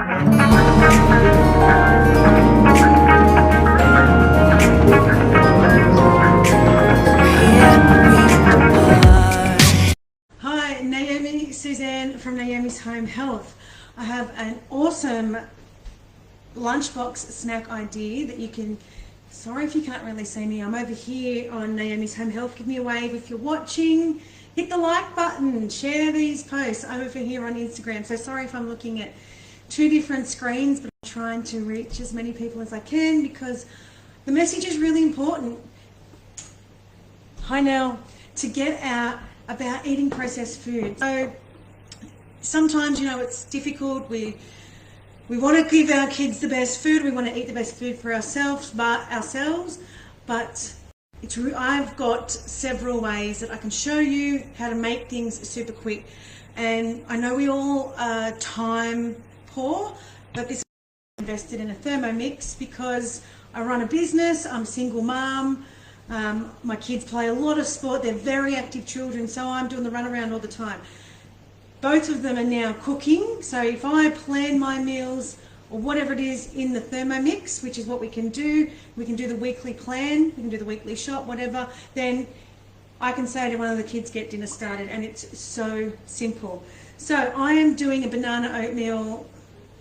Hi, Naomi, Suzanne from Naomi's Home Health. I have an awesome lunchbox snack idea that you can, sorry if you can't really see me, I'm over here on Naomi's Home Health. Give me a wave if you're watching. Hit the like button, share these posts. I'm over here on Instagram, so sorry if I'm looking at two different screens, but I'm trying to reach as many people as I can because the message is really important. Hi Nell, to get out about eating processed food. So sometimes, you know, it's difficult. We want to give our kids the best food. We want to eat the best food for ourselves, but I've got several ways that I can show you how to make things super quick. And I know we all are time poor, but this is invested in a Thermomix because I run a business. I'm a single mom. My kids play a lot of sport. They're very active children, so I'm doing the runaround all the time. Both of them are now cooking, so if I plan my meals or whatever it is in the Thermomix, which is what we can do the weekly plan, we can do the weekly shop, whatever, then I can say to one of the kids, get dinner started, and it's so simple. So I am doing a banana oatmeal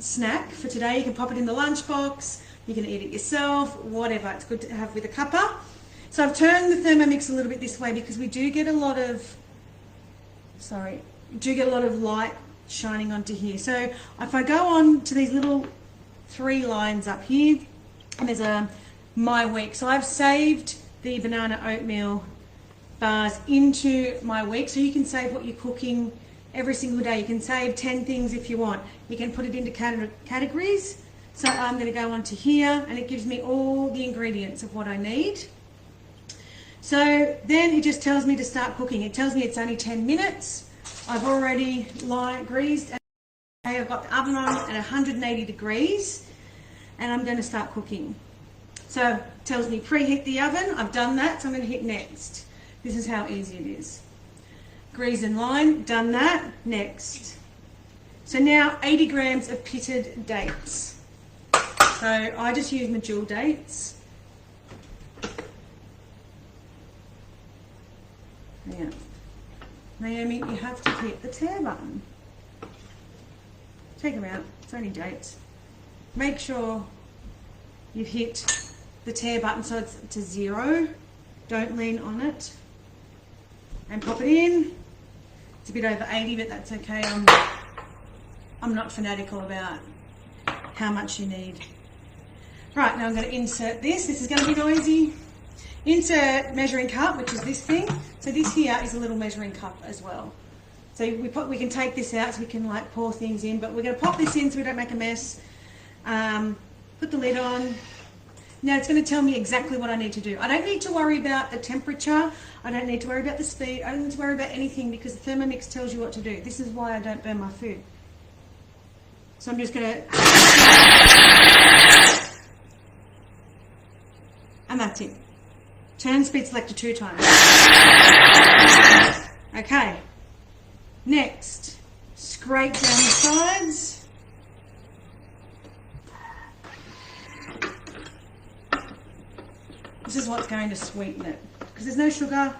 snack for today. You can pop it in the lunchbox, you can eat it yourself, whatever. It's good to have with a cuppa. So I've turned the Thermomix a little bit this way because we do get a lot of, light shining onto here. So if I go on to these little 3 lines up here, and there's a my week. So I've saved the banana oatmeal bars into my week. So you can save what you're cooking every single day. You can save 10 things if you want. You can put it into categories. So I'm going to go onto here, and it gives me all the ingredients of what I need. So then it just tells me to start cooking. It tells me it's only 10 minutes. I've already greased. Okay, I've got the oven on at 180 degrees, and I'm going to start cooking. So it tells me preheat the oven. I've done that, so I'm going to hit next. This is how easy it is. Grease and lime, done that, next. So now 80 grams of pitted dates. So I just use my jewel dates. Yeah. Naomi, you have to hit the tear button. Take them out, it's only dates. Make sure you hit the tear button so it's to 0. Don't lean on it. And pop it in. It's a bit over 80, but that's okay. I'm not fanatical about how much you need. Right, now I'm going to insert this. This is going to be noisy. Insert measuring cup, which is this thing. So this here is a little measuring cup as well. So we can take this out so we can like pour things in, but we're going to pop this in so we don't make a mess. Put the lid on. Now it's going to tell me exactly what I need to do. I don't need to worry about the temperature. I don't need to worry about the speed. I don't need to worry about anything because the Thermomix tells you what to do. This is why I don't burn my food. So I'm just going to... And that's it. Turn speed selector 2 times. Okay. Next, scrape down the sides. This is what's going to sweeten it because there's no sugar,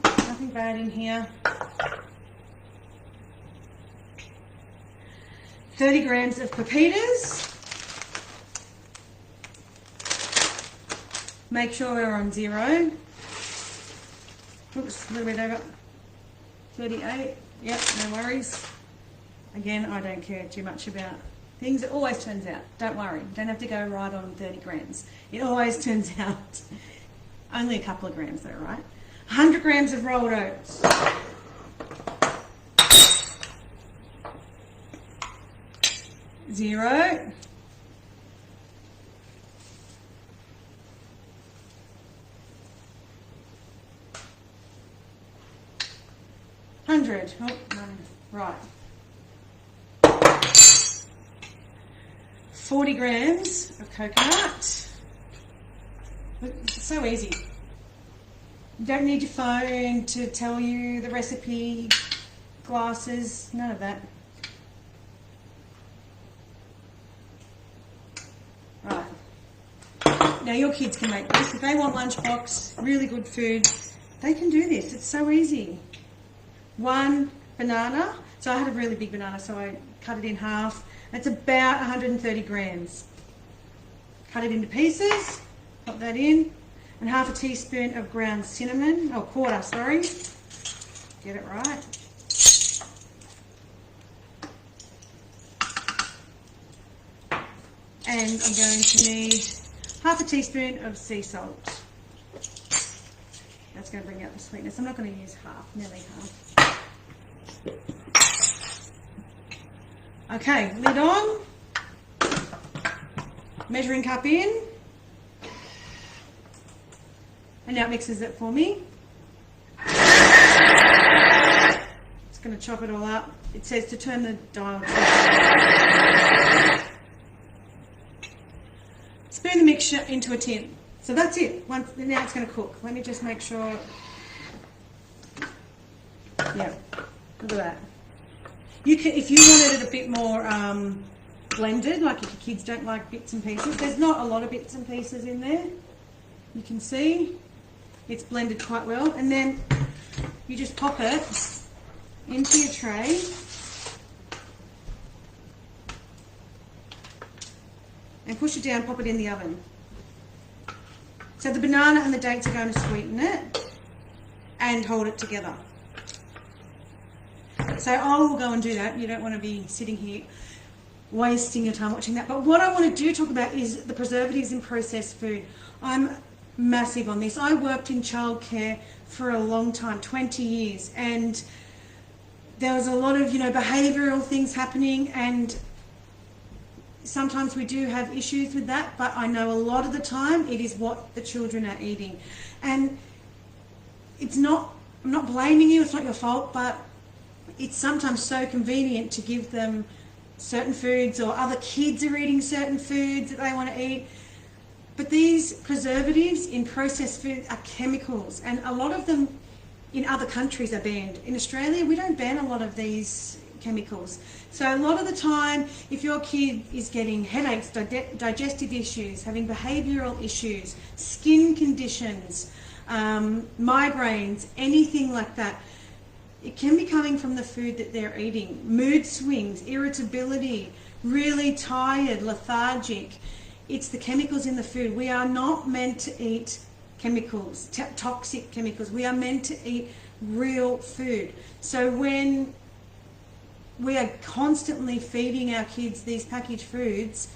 nothing bad in here. 30 grams of pepitas. Make sure we're on 0. Oops, a little bit over. 38. Yep, no worries. Again, I don't care too much about things. It always turns out. Don't worry. Don't have to go right on 30 grams. It always turns out. Only a couple of grams though, right? 100 grams of rolled oats. Zero. $100. Oh, no. Right. 40 grams of coconut. It's so easy. You don't need your phone to tell you the recipe, glasses, none of that. Now your kids can make this. If they want lunchbox, really good food, they can do this. It's so easy. 1 banana. So I had a really big banana, so I cut it in half. It's about 130 grams. Cut it into pieces, pop that in, and half a teaspoon of ground cinnamon, or quarter, sorry. Get it right. And I'm going to need half a teaspoon of sea salt. That's going to bring out the sweetness. I'm not going to use half, nearly half. Okay, lid on. Measuring cup in. And now it mixes it for me. It's going to chop it all up. It says to turn the dial. Spoon the mixture into a tin. So that's it. Now it's going to cook. Let me just make sure. Yeah, look at that. You can, if you wanted it a bit more blended, like if your kids don't like bits and pieces, there's not a lot of bits and pieces in there. You can see it's blended quite well. And then you just pop it into your tray. And push it down, pop it in the oven. So the banana and the dates are going to sweeten it and hold it together. So I will go and do that. You don't want to be sitting here wasting your time watching that. But what I want to talk about is the preservatives in processed food. I'm massive on this. I worked in childcare for a long time, 20 years, and there was a lot of, behavioural things happening, and sometimes we do have issues with that, but I know a lot of the time it is what the children are eating. And I'm not blaming you, it's not your fault, but it's sometimes so convenient to give them certain foods, or other kids are eating certain foods that they want to eat. But these preservatives in processed food are chemicals, and a lot of them in other countries are banned. In Australia, we don't ban a lot of these chemicals. So a lot of the time, if your kid is getting headaches, digestive issues, having behavioural issues, skin conditions, migraines, anything like that, it can be coming from the food that they're eating. Mood swings, irritability, really tired, lethargic. It's the chemicals in the food. We are not meant to eat chemicals, toxic chemicals. We are meant to eat real food. So when we are constantly feeding our kids these packaged foods,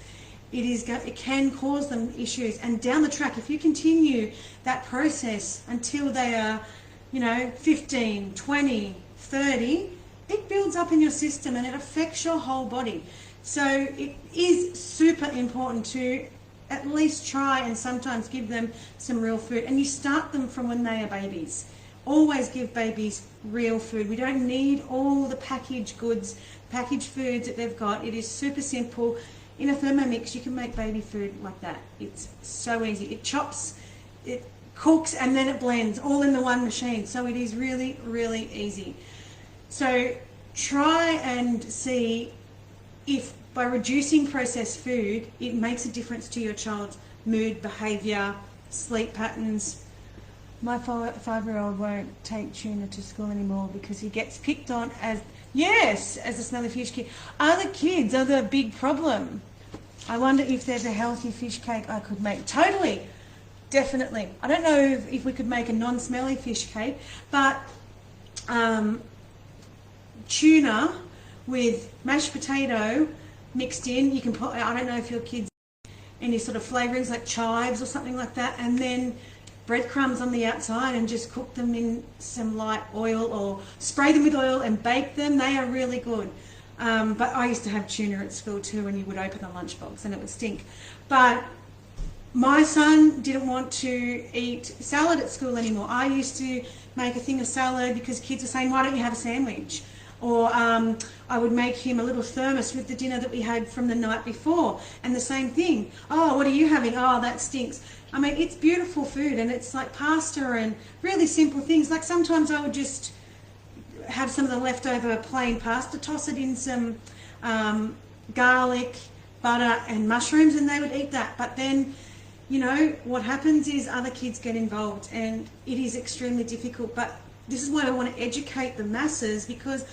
it can cause them issues. And down the track, if you continue that process until they are 15, 20, 30, it builds up in your system and it affects your whole body. So it is super important to at least try and sometimes give them some real food. And you start them from when they are babies. Always give babies real food. We don't need all the packaged goods, packaged foods that they've got. It is super simple. In a Thermomix, you can make baby food like that. It's so easy. It chops, it cooks, and then it blends all in the one machine. So it is really, really easy. So try and see if by reducing processed food, it makes a difference to your child's mood, behaviour, sleep patterns. My 5-year-old won't take tuna to school anymore because he gets picked on as a smelly fish kid. Other kids are the big problem. I wonder if there's a healthy fish cake I could make. Totally. Definitely. I don't know if we could make a non-smelly fish cake, but tuna with mashed potato mixed in. You can put, I don't know if your kids any sort of flavourings like chives or something like that, and then breadcrumbs on the outside, and just cook them in some light oil or spray them with oil and bake them. They are really good. But I used to have tuna at school too, and you would open the lunchbox and it would stink. But my son didn't want to eat salad at school anymore. I used to make a thing of salad because kids were saying, why don't you have a sandwich? Or I would make him a little thermos with the dinner that we had from the night before. And the same thing. Oh, what are you having? Oh, that stinks. I mean, it's beautiful food, and it's like pasta and really simple things. Like sometimes I would just have some of the leftover plain pasta, toss it in some garlic, butter and mushrooms, and they would eat that. But then, you know, what happens is other kids get involved, and it is extremely difficult. But this is why I want to educate the masses, because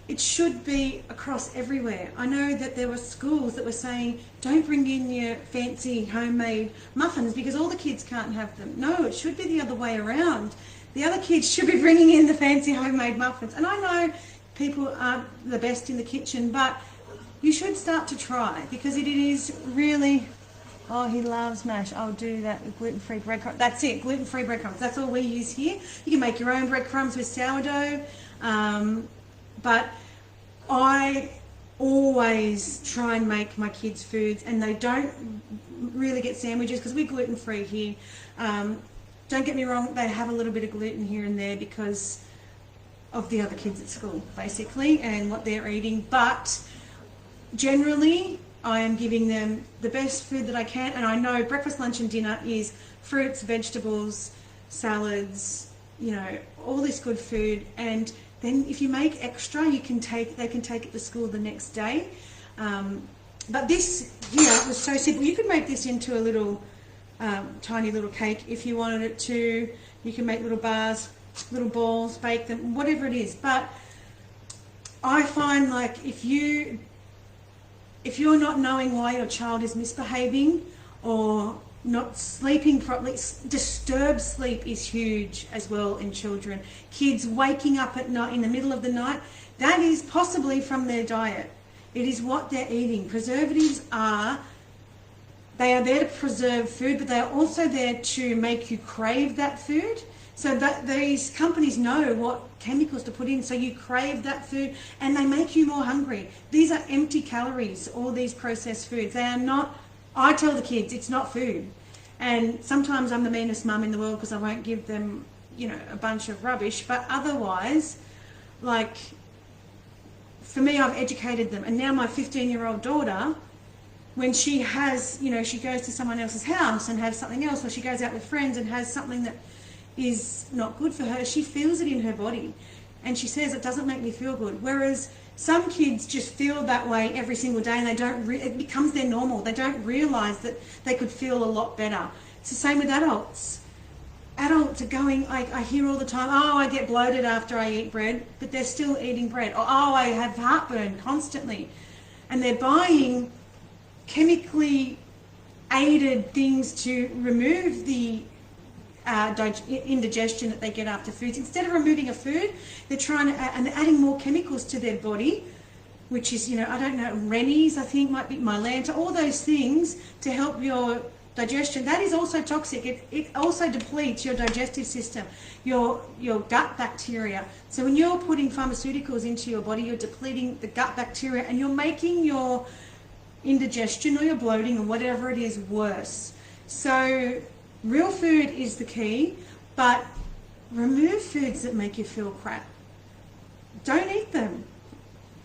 it should be across everywhere. I know that there were schools that were saying, don't bring in your fancy homemade muffins because all the kids can't have them. No, it should be the other way around. The other kids should be bringing in the fancy homemade muffins. And I know people aren't the best in the kitchen, but you should start to try, because it is really... Oh, he loves mash. I'll do that with gluten-free breadcrumbs. That's it, gluten-free breadcrumbs. That's all we use here. You can make your own breadcrumbs with sourdough. But I always try and make my kids foods, and they don't really get sandwiches because we're gluten-free here. Don't get me wrong, they have a little bit of gluten here and there because of the other kids at school, basically, and what they're eating. But generally, I am giving them the best food that I can, and I know breakfast, lunch and dinner is fruits, vegetables, salads, you know, all this good food. And then if you make extra, they can take it to school the next day. But this here was so simple. You could make this into a little tiny little cake if you wanted it to. You can make little bars, little balls, bake them, whatever it is. But I find, like, if you're not knowing why your child is misbehaving or not sleeping properly, disturbed sleep is huge as well in children. Kids waking up at night, in the middle of the night, that is possibly from their diet. It is what they're eating. Preservatives they are there to preserve food, but they are also there to make you crave that food. So that these companies know what chemicals to put in, so you crave that food, and they make you more hungry. These are empty calories, all these processed foods. They are not, I tell the kids, it's not food. And sometimes I'm the meanest mum in the world because I won't give them, you know, a bunch of rubbish. But otherwise, like, for me, I've educated them. And now my 15-year-old daughter, when she has, you know, she goes to someone else's house and has something else, or she goes out with friends and has something that is not good for her, she feels it in her body, and she says, it doesn't make me feel good. Whereas some kids just feel that way every single day, and they don't it becomes their normal. They don't realize that they could feel a lot better. It's the same with adults. Adults are going, I hear all the time, oh, I get bloated after I eat bread, but they're still eating bread. Or, oh, I have heartburn constantly. And they're buying chemically aided things to remove the indigestion that they get after foods. Instead of removing a food, they're trying to, and they're adding more chemicals to their body, which is, you know, I don't know, Rennies, I think might be, Mylanta, all those things to help your digestion. That is also toxic. It also depletes your digestive system, your gut bacteria. So when you're putting pharmaceuticals into your body, you're depleting the gut bacteria, and you're making your indigestion or your bloating or whatever it is worse. So real food is the key, but remove foods that make you feel crap. Don't eat them.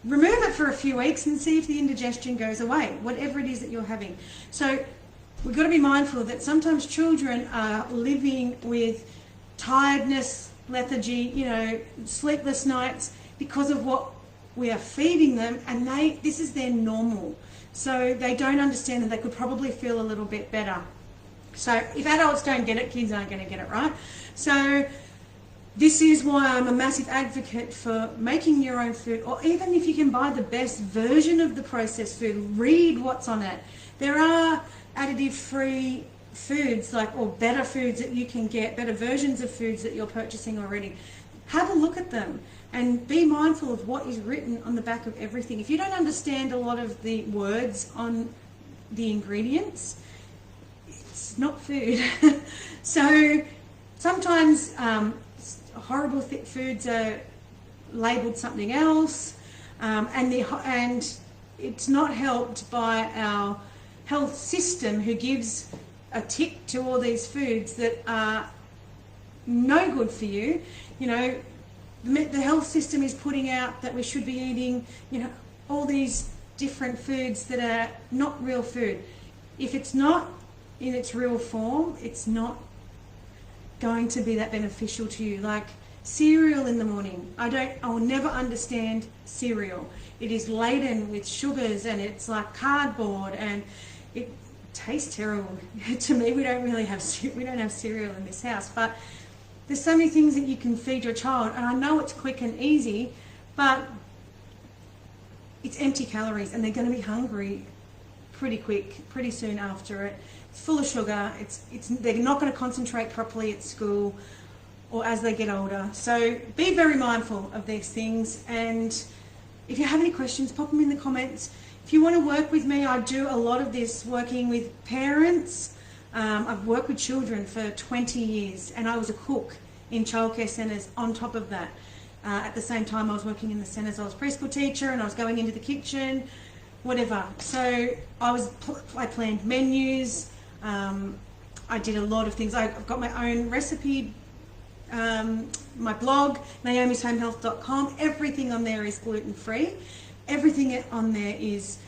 Remove it for a few weeks and see if the indigestion goes away, whatever it is that you're having. So we've got to be mindful that sometimes children are living with tiredness, lethargy, you know, sleepless nights because of what we are feeding them, and this is their normal. So they don't understand that they could probably feel a little bit better. So if adults don't get it, kids aren't going to get it, right? So this is why I'm a massive advocate for making your own food, or even if you can buy the best version of the processed food, read what's on it. There are additive-free foods, or better foods that you can get, better versions of foods that you're purchasing already. Have a look at them and be mindful of what is written on the back of everything. If you don't understand a lot of the words on the ingredients, it's not food. So sometimes horrible foods are labelled something else, and it's not helped by our health system, who gives a tick to all these foods that are no good for you. You know, the health system is putting out that we should be eating, you know, all these different foods that are not real food. If it's not in its real form, it's not going to be that beneficial to you. Like cereal in the morning, I will never understand cereal. It is laden with sugars, and it's like cardboard, and tastes terrible. To me, we don't have cereal in this house, but there's so many things that you can feed your child, and I know it's quick and easy, but it's empty calories, and they're going to be hungry pretty quick, pretty soon after it. It's full of sugar. They're not going to concentrate properly at school or as they get older. So be very mindful of these things, and if you have any questions, pop them in the comments. If you want to work with me, I do a lot of this working with parents. I've worked with children for 20 years, and I was a cook in childcare centres on top of that. At the same time I was working in the centres, I was a preschool teacher, and I was going into the kitchen, whatever. So I planned menus, I did a lot of things. I've got my own recipe, my blog, naomishomehealth.com. Everything on there is gluten-free. Everything on there is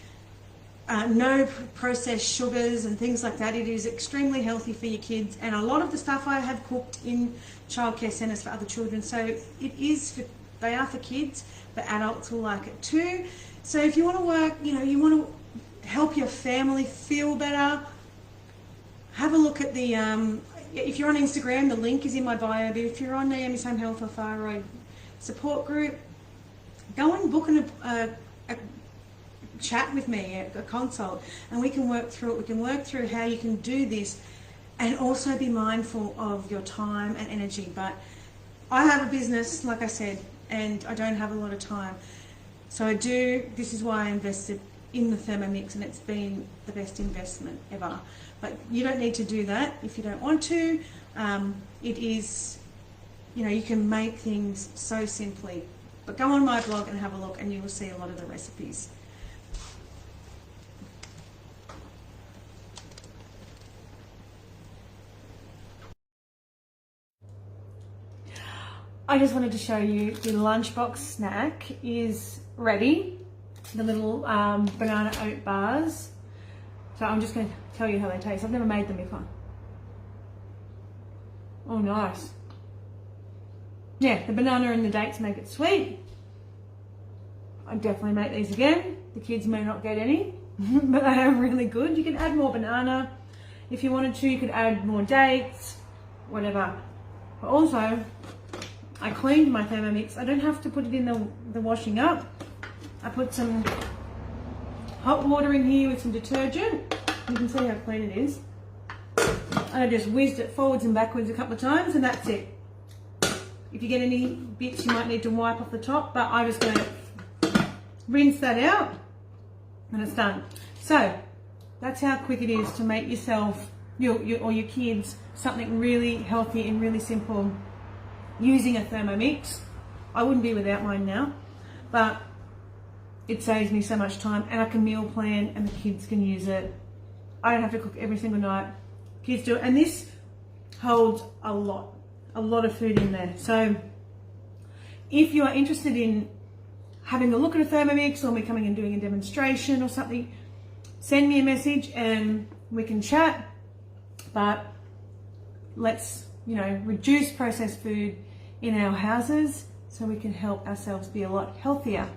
no processed sugars and things like that. It is extremely healthy for your kids, and a lot of the stuff I have cooked in childcare centres for other children. So they are for kids, but adults will like it too. So if you want to work, you want to help your family feel better, have a look at the, if you're on Instagram, the link is in my bio, but if you're on Naomi's Home Health or Thyroid Support Group, go and book a chat with me, a consult, and we can work through it. We can work through how you can do this and also be mindful of your time and energy. But I have a business, like I said, and I don't have a lot of time. So this is why I invested in the Thermomix, and it's been the best investment ever. But you don't need to do that if you don't want to. It is, you can make things so simply. But go on my blog and have a look, and you will see a lot of the recipes. I just wanted to show you the lunchbox snack is ready. The little banana oat bars. So I'm just going to tell you how they taste. I've never made them before. Oh, nice. Yeah, the banana and the dates make it sweet. I'd definitely make these again. The kids may not get any, but they are really good. You can add more banana. If you wanted to, you could add more dates, whatever. But also, I cleaned my Thermomix. I don't have to put it in the washing up. I put some hot water in here with some detergent. You can see how clean it is. I just whizzed it forwards and backwards a couple of times, and that's it. If you get any bits, you might need to wipe off the top, but I'm just going to rinse that out, and it's done. So that's how quick it is to make yourself or your kids something really healthy and really simple using a Thermomix. I wouldn't be without mine now, but it saves me so much time, and I can meal plan and the kids can use it. I don't have to cook every single night. Kids do it, and this holds a lot of food in there. So if you are interested in having a look at a Thermomix or me coming and doing a demonstration or something, send me a message and we can chat. But let's, reduce processed food in our houses so we can help ourselves be a lot healthier.